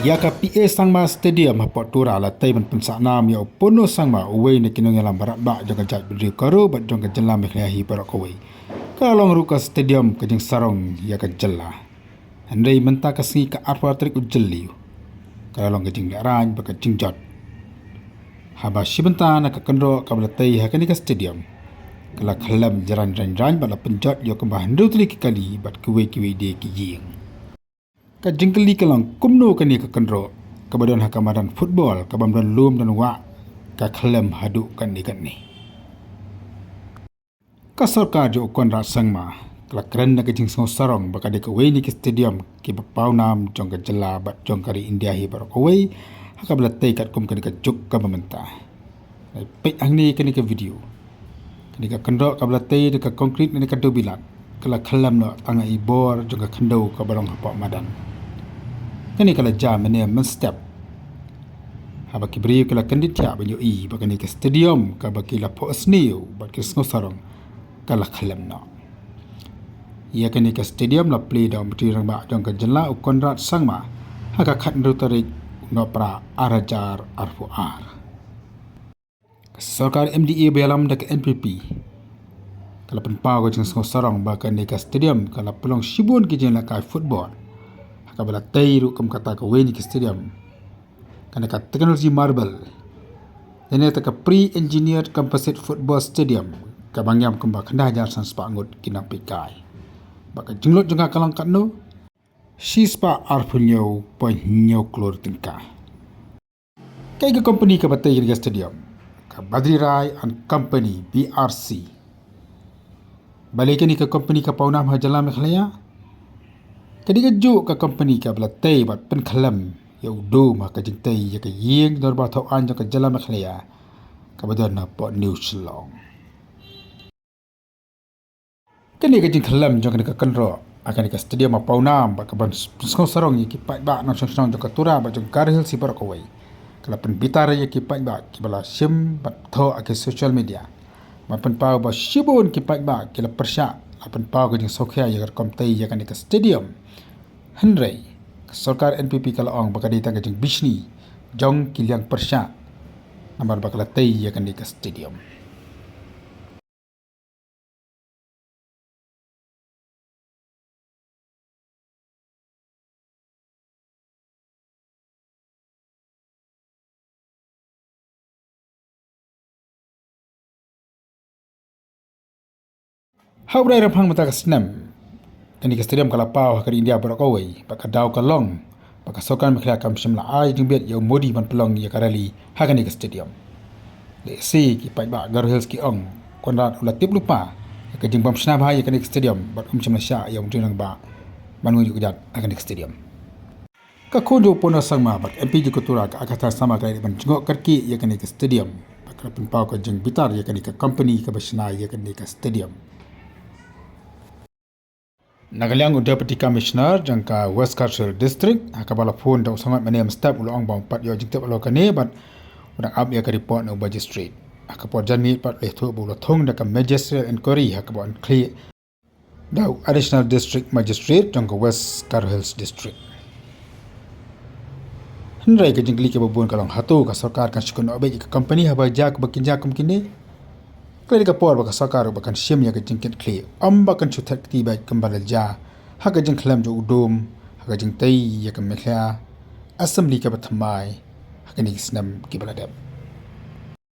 Yaka PA Sangma Stadium hapot tura la tay ban pensaknam ya pono Sangma uwei ni kinong yalam barat ba jong jat bidri karo bat jong jelam mekhlahi barak kawai. Kalong ruka stadium ka jeng sarong ya ka jella. Andai menta ka singi ka arfa trik ujelli. Kalong ka jeng leraj ba ka jeng jat. Haba shibenta na ka kendro ka balatai ha ka stadium. Kala khalam jaran ran bala penjat yo ka bahandu trik kali bat kuwe de ki jing. Ka jengkeli kalang kumno kani ka kendro ka badan hakamadan football ka bamdan lum dan wa ka khalam hadu kani ka sarkar jo konra sangma kala kren na ka jing sarong baka de ka we ni ki stadium ki bapau nam jong ka jela bat jong kari India hi bar ko we haka blatai kat kum kani ka juk ka mamenta pe angni kani ka video kani ka kendro ka blatai de ka konkret ni ka dobilat kala khalam no tanga ibor jong ka khando ka barong hapa madan kani kala jam ne men step haba kibri kala kanditya banyo I bakani ke stadium ka bakila po asniu bakil sngo sarong kala khalam no ya kani ke stadium la play da mti rang ba jong ka jela u konrat sangma haka khat ndu tarik no pra arajar arfu ar sarkar MDA belam da NPP kala penpau ko jeng sngo sarong bakani ke stadium kala pelong shibun ki jela ka football kabala tayru kam kata ka weni ki stadium kana ka teknologi marble ene ta ka pre-engineered composite football stadium ka bangyam kamba khanda jar san spa ngot kinang pikai baka jinglot janga kalang katno shispa arpunyo ponyo klor tingka kai ka company ka batay ki stadium ka Badri Rai and Company BRC balikan ni ka company ka paunam hajala mekhlaya kadi ju ka company ka blatai bat pen khalam ya udo ma ka jingtai ya ka yeng dorba thau an ka jala makhlaya ka badan na po news long kani ka jing khalam jong ka kanro akan ka stadium ma paunam ba ka ban skong sarong ki pai ba na song ka tura ba jong karhil si bar ko wai kala pen bitar ya ki pai ba ki bala sim bat tho ake social media ma pen pa ba shibun ki pai ba ki la persha apan pa ko jing sokhya ya ka komtai ya kan ka stadium Henry, sarkar NPP kala ong baka ditang kajing Bishni, jong kilyang persya, namar bakala tay yakan di ka stadium. Haurai raphang mata ka snam, kani ka stadium kala pau hakari India barakawai baka daw ka long baka sokan mkhla kam shimla ai jingbet yo modi ban pelong ya karali hakani ka stadium le si ki pai ba gar hills ki ong konrat ula tip lupa ka jingbam snam ha ya kani ka stadium bat shimla sha yo jinang ba banung ju jat hakani ka stadium ka khojo pona sangma bak MP ji kutura ka akata sama ka ban jingok karki ya kani ka stadium baka pin pau ka jing bitar ya kani ka company ka basna ya kani ka stadium Nagalyang Deputy Commissioner jangka West Cultural District hakabala phone da usangat manem staff ulong bang pat yo jingtep lo kane bat udang ab ya ka report no magistrate hakapot janmi pat le thu bu lo thong da ka magistrate inquiry hakabon clear da additional district magistrate jangka West Cultural District Henry ka jingli ke babun kalong hatu ka sarkar kan shikun obe ka company haba jak bakinja kum kini kali ka por baka sakar bakan shim ya ka jingket kli am bakan chutat ti ba kambal ja ha ka jing khlam jo udom ha ka jing tai ya ka mekhla assembly ka bathamai ha ka ni snam ki baladab